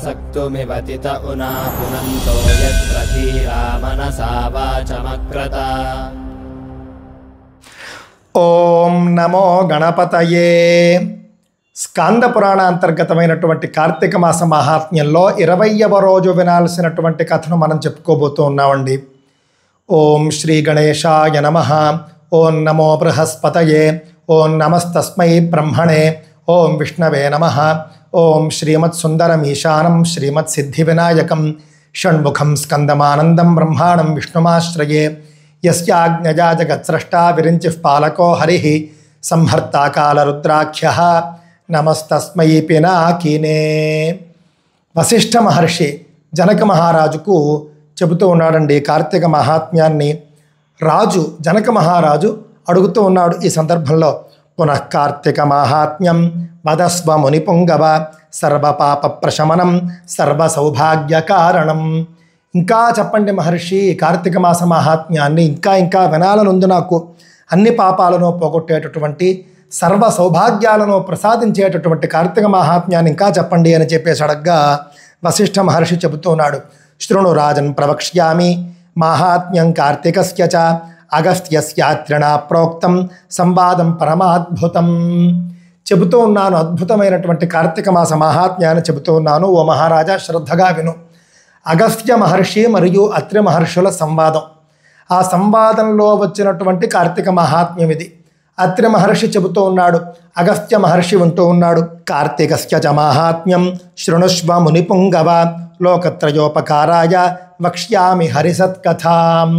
सक्तुमिवतित उना पुनन्तो यत्र धीरा मनसा वाचमक्रत। ఓం నమో గణపతయే. స్కాంద పురాణ అంతర్గతమైనటువంటి కార్తీక మాస మహాత్మ్యంలో 20వ రోజు వినాల్సినటువంటి కథను మనం చెప్పుకోబోతూ ఉన్నామండి. ఓం శ్రీ గణేశాయ నమః. ఓం నమో బృహస్పతయే. ఓం నమస్తస్మై బ్రహ్మణే. ఓం విష్ణవే నమః. ఓం శ్రీమత్సుందరమీశానం శ్రీమత్సిద్ధి వినాయకం షణ్ముఖం స్కందమానందం బ్రహ్మాణం విష్ణుమాశ్రయే. యస్యాజ్ఞయా జగత్స్రష్టా విరించిః పాలకో హరిః సంహర్తా కాలరుద్రాఖ్యః నమస్తస్మై పినాకినే. వశిష్ఠ మహర్షి జనక మహారాజుకు చెబుతూ ఉన్నాడండి కార్తీక మహాత్మ్యాన్ని. రాజు జనక మహారాజు అడుగుతూ ఉన్నాడు ఈ సందర్భంలో, పునః కార్తీక మాహాత్మ్యం వదస్వ మునిపుంగవ సర్వపాప ప్రశమనం సర్వ సౌభాగ్య కారణం. ఇంకా చెప్పండి మహర్షి, కార్తీక మాస మహాత్మ్యాన్ని ఇంకా వినాలనుంది నాకు. అన్ని పాపాలను పోగొట్టేటటువంటి సర్వ సౌభాగ్యాలను ప్రసాదించేటటువంటి కార్తీక మహాత్మ్యాన్ని ఇంకా చెప్పండి అని చెప్పేసి అడగ్గా వశిష్ఠ మహర్షి చెబుతున్నాడు, శృణు రాజన్ ప్రవక్ష్యామి మాహాత్మ్యం కార్తీకస్య చ అగస్త్యస్యాత్రిణ ప్రోక్తం సంవాదం పరమాద్భుతం. చెబుతూ ఉన్నాను, అద్భుతమైనటువంటి కార్తీక మాస మహాత్మ్యాన్ని చెబుతూ ఉన్నాను. ఓ మహారాజా శ్రద్ధగా విను. అగస్త్య మహర్షి మరియు అత్రి మహర్షుల సంవాదం, ఆ సంవాదంలో వచ్చినటువంటి కార్తీక మహాత్మ్యం ఇది. అత్రి మహర్షి చెబుతూ ఉన్నాడు, అగస్త్య మహర్షి ఉంటూ ఉన్నాడు, కార్తీకస్య చ మాహాత్మ్యం శృణుష్వ మునిపుంగవ లోకత్రయోపకారాయ వక్ష్యామి హరిసత్కథాం.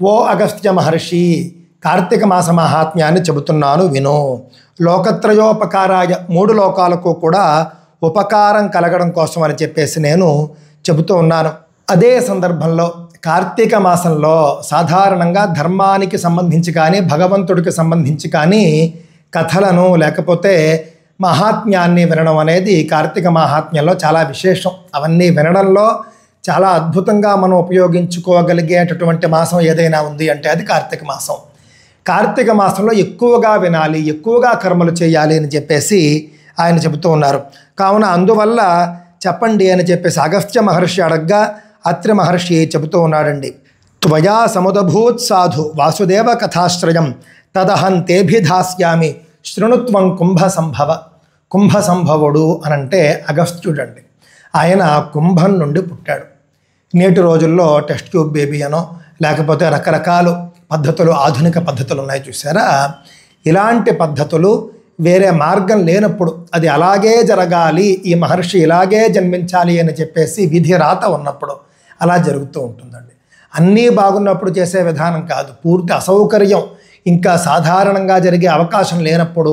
ఓ అగస్త్య మహర్షి, కార్తీక మాస మహాత్మ్యాన్ని చెబుతున్నాను విను. లోకత్రయోపకారాయ, 3 లోకాలకు కూడా ఉపకారం కలగడం కోసం అని చెప్పేసి నేను చెబుతూ ఉన్నాను. అదే సందర్భంలో కార్తీక మాసంలో సాధారణంగా ధర్మానికి సంబంధించి కానీ భగవంతుడికి సంబంధించి కానీ కథలను లేకపోతే మహాత్మ్యాన్ని వినడం అనేది కార్తీక మహాత్మ్యంలో చాలా విశేషం. అవన్నీ వినడంలో చాలా అద్భుతంగా మనం ఉపయోగించుకోగలిగేటటువంటి మాసం ఏదైనా ఉంది అంటే అది కార్తీక మాసం. కార్తీక మాసంలో ఎక్కువగా వినాలి, ఎక్కువగా కర్మలు చేయాలి అని చెప్పేసి ఆయన చెబుతూ ఉన్నారు. కావున అందువల్ల చెప్పండి అని చెప్పేసి అగస్త్య మహర్షి అడగ్గా అత్రి మహర్షి చెబుతూ ఉన్నాడండి, త్వయా సముదభూత్ సాధు వాసుదేవ కథాశ్రయం తదహం తేభిధాస్యామి శృణుత్వం కుంభ సంభవ. కుంభ సంభవుడు అనంటే అగస్త్యుడండి. ఆయన కుంభం నుండి పుట్టాడు. నేటి రోజుల్లో టెస్ట్ ట్యూబ్ బేబీ అనో లేకపోతే రకరకాల పద్ధతులు, ఆధునిక పద్ధతులు ఉన్నాయి చూసారా. ఇలాంటి పద్ధతులు వేరే మార్గం లేనప్పుడు అది అలాగే జరగాలి, ఈ మహర్షి ఇలాగే జన్మించాలి అని చెప్పేసి విధి రాత ఉన్నప్పుడు అలా జరుగుతూ ఉంటుందండి. అన్నీ బాగున్నప్పుడు చేసే విధానం కాదు, పూర్తి అసౌకర్యం ఇంకా సాధారణంగా జరిగే అవకాశం లేనప్పుడు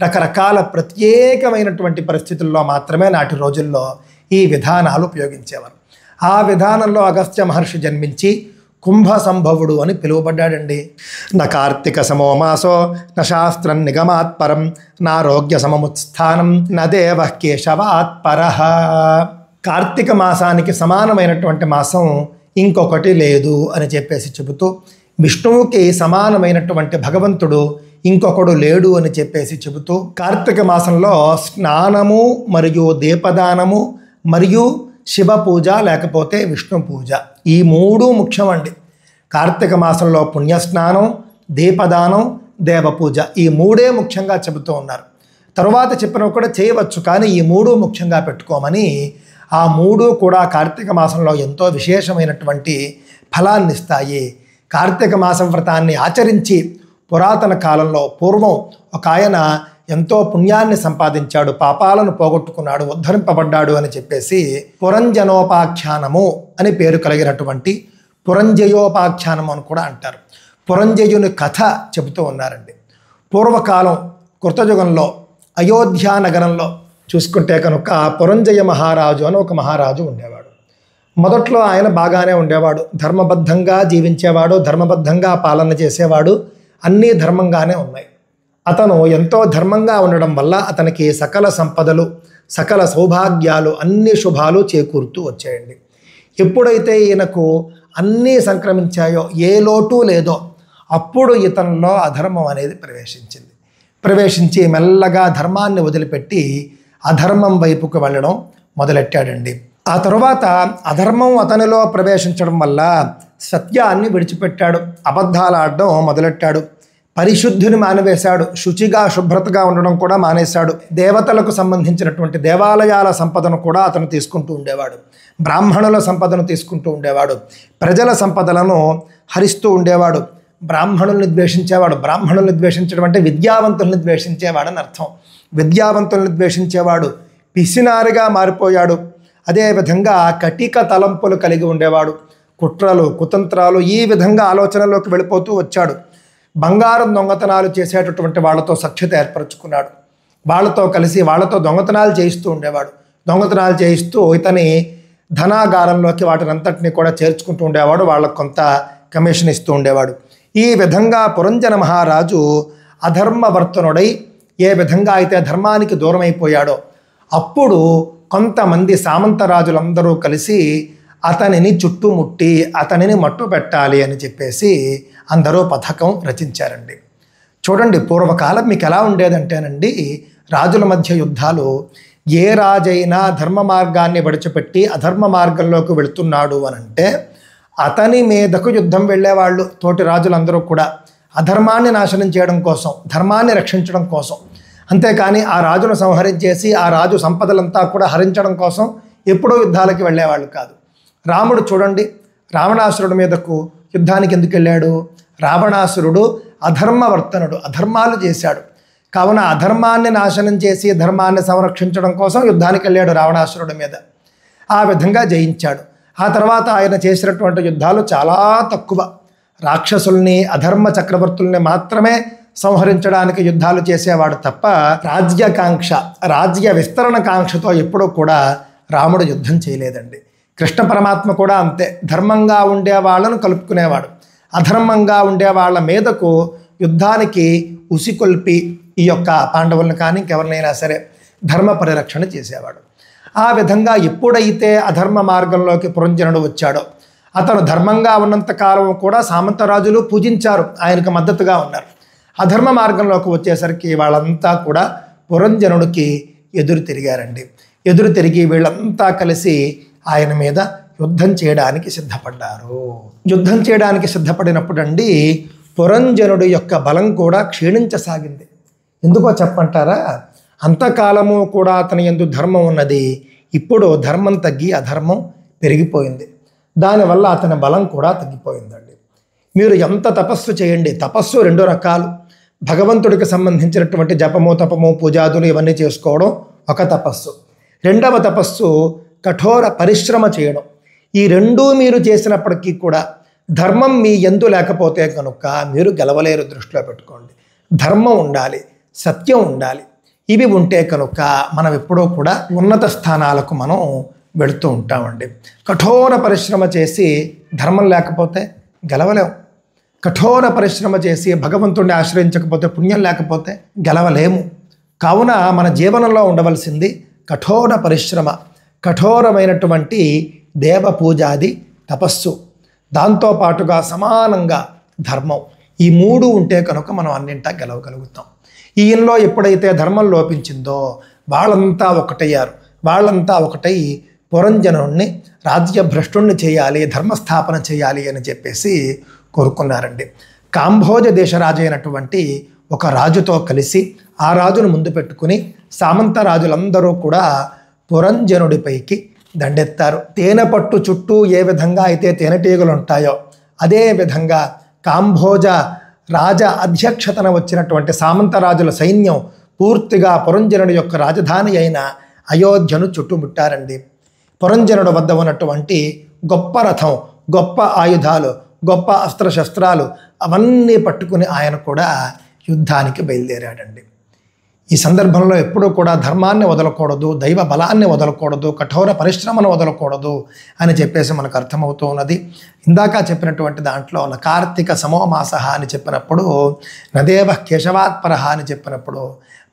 రకరకాల ప్రత్యేకమైనటువంటి పరిస్థితుల్లో మాత్రమే నాటి రోజుల్లో ఈ విధానాలు ఉపయోగించేవారు. ఆ విధానంలో అగస్త్య మహర్షి జన్మించి కుంభ సంభవుడు అని పిలువబడ్డాడండి. న కార్తీక సమో మాసో న శాస్త్రం నిగమాత్పరం నారోగ్య సమముత్స్థానం న దేవ కేశవాత్పర. కార్తీక మాసానికి సమానమైనటువంటి మాసం ఇంకొకటి లేదు అని చెప్పేసి చెబుతూ, విష్ణువుకి సమానమైనటువంటి భగవంతుడు ఇంకొకడు లేడు అని చెప్పేసి చెబుతూ, కార్తీక మాసంలో స్నానము మరియు దీపదానము మరియు శివ పూజ లేకపోతే విష్ణు పూజ, ఈ 3 ముఖ్యమండి. కార్తీక మాసంలో పుణ్యస్నానం, దీపదానం, దేవపూజ, ఈ 3 ముఖ్యంగా చెబుతూ ఉన్నారు. తరువాత చెప్పినవి కూడా చేయవచ్చు, కానీ ఈ 3 ముఖ్యంగా పెట్టుకోమని. ఆ 3 కూడా కార్తీక మాసంలో ఎంతో విశేషమైనటువంటి ఫలాన్ని ఇస్తాయి. కార్తీక మాస వ్రతాన్ని ఆచరించి పురాతన కాలంలో పూర్వం ఒక ఆయన ఎంతో పుణ్యాన్ని సంపాదించాడు, పాపాలను పోగొట్టుకున్నాడు, ఉద్ధరింపబడ్డాడు అని చెప్పేసి పురంజనోపాఖ్యానము అని పేరు కలిగినటువంటి పురంజయోపాఖ్యానము అని కూడా అంటారు. పురంజయుని కథ చెబుతూ ఉన్నారండి. పూర్వకాలం కృతయుగంలో అయోధ్య నగరంలో చూసుకుంటే కనుక పురంజయ మహారాజు అని ఒక మహారాజు ఉండేవాడు. మొదట్లో ఆయన బాగానే ఉండేవాడు, ధర్మబద్ధంగా జీవించేవాడు, ధర్మబద్ధంగా పాలన చేసేవాడు, అన్నీ ధర్మంగానే ఉన్నాయి. అతను ఎంతో ధర్మంగా ఉండడం వల్ల అతనికి సకల సంపదలు, సకల సౌభాగ్యాలు, అన్ని శుభాలు చేకూరుతూ వచ్చాయండి. ఎప్పుడైతే ఈయనకు అన్నీ సంక్రమించాయో, ఏ లోటు లేదో, అప్పుడు ఇతనిలో అధర్మం అనేది ప్రవేశించి మెల్లగా ధర్మాన్ని వదిలిపెట్టి అధర్మం వైపుకు వెళ్ళడం మొదలెట్టాడండి. ఆ తరువాత అధర్మం అతనిలో ప్రవేశించడం వల్ల సత్యాన్ని విడిచిపెట్టాడు, అబద్ధాలు ఆడడం మొదలెట్టాడు, పరిశుద్ధిని మానివేశాడు, శుచిగా శుభ్రతగా ఉండడం కూడా మానేశాడు. దేవతలకు సంబంధించినటువంటి దేవాలయాల సంపదను కూడా అతను తీసుకుంటూ ఉండేవాడు, బ్రాహ్మణుల సంపదను తీసుకుంటూ ఉండేవాడు, ప్రజల సంపదలను హరిస్తూ ఉండేవాడు, బ్రాహ్మణుల్ని ద్వేషించేవాడు. బ్రాహ్మణుల్ని ద్వేషించడం అంటే విద్యావంతుల్ని ద్వేషించేవాడని అర్థం. విద్యావంతుల్ని ద్వేషించేవాడు, పిసినారిగా మారిపోయాడు. అదేవిధంగా కటిక తలంపులు కలిగి ఉండేవాడు, కుట్రలు కుతంత్రాలు ఈ విధంగా ఆలోచనలోకి వెళ్ళిపోతూ వచ్చాడు. బంగారం దొంగతనాలు చేసేటటువంటి వాళ్ళతో సఖ్యత ఏర్పరచుకున్నాడు, వాళ్ళతో కలిసి వాళ్ళతో దొంగతనాలు చేయిస్తూ ఉండేవాడు. దొంగతనాలు చేయిస్తూ ఇతని ధనాగారంలోకి వాటినంతటినీ కూడా చేర్చుకుంటూ ఉండేవాడు, వాళ్ళకు కొంత కమిషన్ ఇస్తూ ఉండేవాడు. ఈ విధంగా పురంజన మహారాజు అధర్మవర్తనుడై ఏ విధంగా అయితే ధర్మానికి దూరం అయిపోయాడో అప్పుడు కొంతమంది సామంతరాజులందరూ కలిసి అతనిని చుట్టుముట్టి అతనిని మట్టు పెట్టాలి అని చెప్పేసి అందరూ పథకం రచించారండి. చూడండి, పూర్వకాలం మీకు ఎలా ఉండేదంటేనండి, రాజుల మధ్య యుద్ధాలు ఏ రాజైనా ధర్మ మార్గాన్ని విడిచిపెట్టి అధర్మ మార్గంలోకి వెళుతున్నాడు అనంటే అతని మీదకు యుద్ధం వెళ్ళేవాళ్ళు తోటి రాజులందరూ కూడా, అధర్మాన్ని నాశనం చేయడం కోసం, ధర్మాన్ని రక్షించడం కోసం. అంతేకాని ఆ రాజును సంహరించేసి ఆ రాజు సంపదలంతా కూడా హరించడం కోసం ఎప్పుడూ యుద్ధాలకి వెళ్ళేవాళ్ళు కాదు. రాముడు చూడండి, రావణాసురుడి మీదకు యుద్ధానికి ఎందుకు వెళ్ళాడు? రావణాసురుడు అధర్మవర్తనుడు, అధర్మాలు చేశాడు. కావున అధర్మాన్ని నాశనం చేసి ధర్మాన్ని సంరక్షించడం కోసం యుద్ధానికి వెళ్ళాడు రావణాసురుడి మీద. ఆ విధంగా జయించాడు. ఆ తర్వాత ఆయన చేసినటువంటి యుద్ధాలు చాలా తక్కువ. రాక్షసుల్ని అధర్మ చక్రవర్తుల్ని మాత్రమే సంహరించడానికి యుద్ధాలు చేసేవాడు తప్ప రాజ్యకాంక్ష, రాజ్య విస్తరణ కాంక్షతో ఎప్పుడూ కూడా రాముడు యుద్ధం చేయలేదండి. కృష్ణ పరమాత్మ కూడా అంతే, ధర్మంగా ఉండే వాళ్ళను కలుపుకునేవాడు, అధర్మంగా ఉండే వాళ్ళ మీదకు యుద్ధానికి ఉసికొల్పి ఈ యొక్క పాండవులను కానీ ఇంకెవరినైనా సరే ధర్మ పరిరక్షణ చేసేవాడు. ఆ విధంగా ఎప్పుడైతే అధర్మ మార్గంలోకి పురంజనుడు వచ్చాడో అతను ధర్మంగా ఉన్నంతకాలం కూడా సామంతరాజులు పూజించారు, ఆయనకు మద్దతుగా ఉన్నారు. అధర్మ మార్గంలోకి వచ్చేసరికి వాళ్ళంతా కూడా పురంజనుడికి ఎదురు తిరిగారండి. ఎదురు తిరిగి వీళ్ళంతా కలిసి ఆయన మీద యుద్ధం చేయడానికి సిద్ధపడ్డారు. యుద్ధం చేయడానికి సిద్ధపడినప్పుడు అండి పురంజనుడి యొక్క బలం కూడా క్షీణించసాగింది. ఎందుకో చెప్పంటారా? అంతకాలము కూడా అతని యందు ధర్మం ఉన్నది, ఇప్పుడు ధర్మం తగ్గి అధర్మం పెరిగిపోయింది. దానివల్ల అతని బలం కూడా తగ్గిపోయిందండి. మీరు ఎంత తపస్సు చేయండి, తపస్సు రెండు రకాలు. భగవంతుడికి సంబంధించినటువంటి జపము తపము పూజాదులు ఇవన్నీ చేసుకోవడం ఒక తపస్సు. రెండవ తపస్సు కఠోర పరిశ్రమ చేయడం. ఈ రెండూ మీరు చేసినప్పటికీ కూడా ధర్మం మీ యందు లేకపోతే కనుక మీరు గెలవలేరు. దృష్టిలో పెట్టుకోండి. ధర్మం ఉండాలి, సత్యం ఉండాలి. ఇవి ఉంటే కనుక మనం ఎప్పుడూ కూడా ఉన్నత స్థానాలకు మనం వెళుతూ ఉంటామండి. కఠోర పరిశ్రమ చేసి ధర్మం లేకపోతే గెలవలేము. కఠోర పరిశ్రమ చేసి భగవంతుడిని ఆశ్రయించకపోతే, పుణ్యం లేకపోతే గెలవలేము. కావున మన జీవనంలో ఉండవలసింది కఠోర పరిశ్రమ, కఠోరమైనటువంటి దేవ పూజాది తపస్సు, దాంతోపాటుగా సమానంగా ధర్మం. ఈ మూడు ఉంటే కనుక మనం అన్నింటా గెలవగలుగుతాం. ఈయనలో ఎప్పుడైతే ధర్మం లోపించిందో వాళ్ళంతా ఒకటయ్యారు. వాళ్ళంతా ఒకటై పురంజనుడిని రాజ్యభ్రష్టుణ్ణి చేయాలి, ధర్మస్థాపన చేయాలి అని చెప్పేసి కోరుకున్నారండి. కాంభోజ దేశరాజు అయినటువంటి ఒక రాజుతో కలిసి ఆ రాజును ముందు పెట్టుకుని సామంత రాజులందరూ కూడా పురంజనుడిపైకి దండెత్తారు. తేనె పట్టు చుట్టూ ఏ విధంగా అయితే తేనెటీగలు ఉంటాయో అదే విధంగా కాంభోజ రాజ అధ్యక్షతన వచ్చినటువంటి సామంతరాజుల సైన్యం పూర్తిగా పురంజనుడి యొక్క రాజధాని అయిన అయోధ్యను చుట్టుముట్టారండి. పురంజనుడు వద్ద ఉన్నటువంటి గొప్ప రథం, గొప్ప ఆయుధాలు, గొప్ప అస్త్రశస్త్రాలు అవన్నీ పట్టుకుని ఆయన కూడా యుద్ధానికి బయలుదేరాడండి. ఈ సందర్భంలో ఎప్పుడూ కూడా ధర్మాన్ని వదలకూడదు, దైవ బలాన్ని వదలకూడదు, కఠోర పరిశ్రమను వదలకూడదు అని చెప్పేసి మనకు అర్థమవుతూ ఉన్నది. ఇందాక చెప్పినటువంటి దాంట్లో కార్తీక సమోమాస అని చెప్పినప్పుడు, నదేవ కేశవాత్పర అని చెప్పినప్పుడు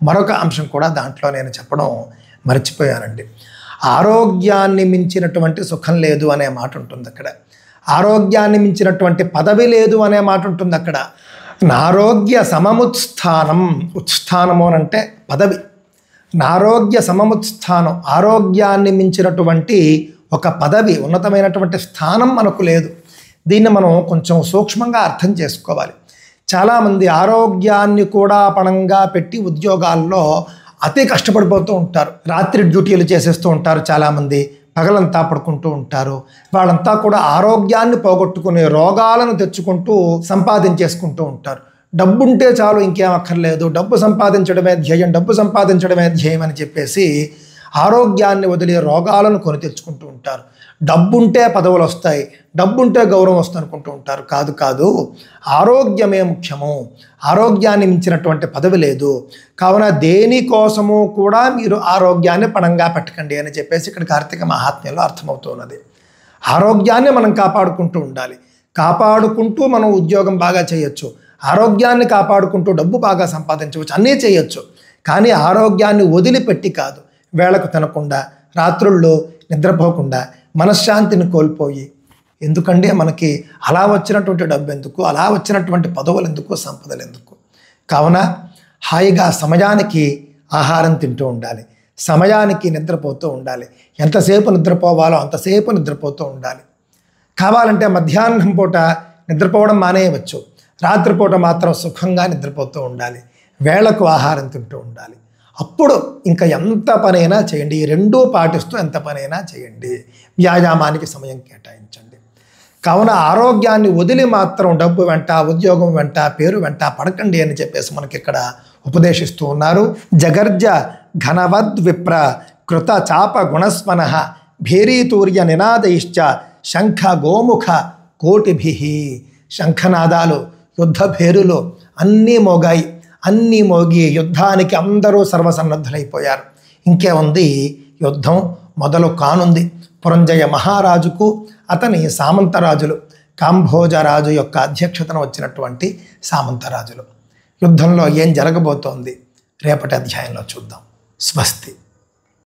మరొక అంశం కూడా దాంట్లో నేను చెప్పడం మర్చిపోయానండి. ఆరోగ్యాన్ని మించినటువంటి సుఖం లేదు అనే మాట ఉంటుంది అక్కడ. ఆరోగ్యాన్ని మించినటువంటి పదవి లేదు అనే మాట ఉంటుంది అక్కడ. నారోగ్య సమముత్స్థానం, ఉత్స్థానము అంటే పదవి. ఆరోగ్య సమముత్స్థానం, ఆరోగ్యాన్ని మించినటువంటి ఒక పదవి, ఉన్నతమైనటువంటి స్థానం మనకు లేదు. దీన్ని మనం కొంచెం సూక్ష్మంగా అర్థం చేసుకోవాలి. చాలామంది ఆరోగ్యాన్ని కూడా పణంగా పెట్టి ఉద్యోగాల్లో అతి కష్టపడిపోతూ ఉంటారు. రాత్రి డ్యూటీలు చేసేస్తూ ఉంటారు. చాలామంది పగలంతా పడుకుంటూ ఉంటారు. వాళ్ళంతా కూడా ఆరోగ్యాన్ని పోగొట్టుకునే రోగాలను తెచ్చుకుంటూ సంపాదించేసుకుంటూ ఉంటారు. డబ్బుంటే చాలు, ఇంకేం అక్కర్లేదు, డబ్బు సంపాదించడమే ధ్యేయం, డబ్బు సంపాదించడమే ధ్యేయం అని చెప్పేసి ఆరోగ్యాన్ని వదిలే రోగాలను కొని తెచ్చుకుంటూ ఉంటారు. డబ్బుంటే పదవులు వస్తాయి, డబ్బుంటే గౌరవం వస్తుంది అనుకుంటూ ఉంటారు. కాదు కాదు, ఆరోగ్యమే ముఖ్యము. ఆరోగ్యాన్ని మించినటువంటి పదవి లేదు. కావున దేనికోసము కూడా మీరు ఆరోగ్యాన్ని పణంగా పెట్టకండి అని చెప్పేసి ఇక్కడ కార్తీక మహాత్మ్యంలో అర్థమవుతున్నది. ఆరోగ్యాన్ని మనం కాపాడుకుంటూ ఉండాలి. కాపాడుకుంటూ మనం ఉద్యోగం బాగా చేయొచ్చు, ఆరోగ్యాన్ని కాపాడుకుంటూ డబ్బు బాగా సంపాదించవచ్చు, అన్నీ చేయొచ్చు. కానీ ఆరోగ్యాన్ని వదిలిపెట్టి కాదు. వేళకు తినకుండా, రాత్రుల్లో నిద్రపోకుండా, మనశ్శాంతిని కోల్పోయి, ఎందుకంటే మనకి అలా వచ్చినటువంటి డబ్బు ఎందుకు, అలా వచ్చినటువంటి పదవులు ఎందుకు, సంపదలు ఎందుకు? కావున హాయిగా సమయానికి ఆహారం తింటూ ఉండాలి, సమయానికి నిద్రపోతూ ఉండాలి. ఎంతసేపు నిద్రపోవాలో అంతసేపు నిద్రపోతూ ఉండాలి. కావాలంటే మధ్యాహ్నం పూట నిద్రపోవడం మానేయవచ్చు, రాత్రిపూట మాత్రం సుఖంగా నిద్రపోతూ ఉండాలి. వేళకు ఆహారం తింటూ ఉండాలి. అప్పుడు ఇంకా ఎంత పనైనా చేయండి. ఈ రెండూ పాటిస్తూ ఎంత పనైనా చేయండి. వ్యాయామానికి సమయం కేటాయించండి. కావున ఆరోగ్యాన్ని వదిలి మాత్రం డబ్బు వెంట, ఉద్యోగం వెంట, పేరు వెంట పడకండి అని చెప్పేసి మనకి ఇక్కడ ఉపదేశిస్తూ ఉన్నారు. జగర్జ ఘనవద్విప్ర కృత చాప గుణస్మన భేరీతూర్య నినాదైశ్చ శంఖ గోముఖ కోటిభి. శంఖనాదాలు, యుద్ధ భేరులు అన్నీ మోగాయి. అన్నీ మోగి యుద్ధానికి అందరూ సర్వసన్నద్ధులైపోయారు. ఇంకేముంది, యుద్ధం మొదలు కానుంది. పురంజయ మహారాజుకు అతని సామంతరాజులు, కాంభోజరాజు యొక్క అధ్యక్షతన వచ్చినటువంటి సామంతరాజులు. యుద్ధంలో ఏం జరగబోతోంది రేపటి అధ్యాయంలో చూద్దాం. స్వస్తి.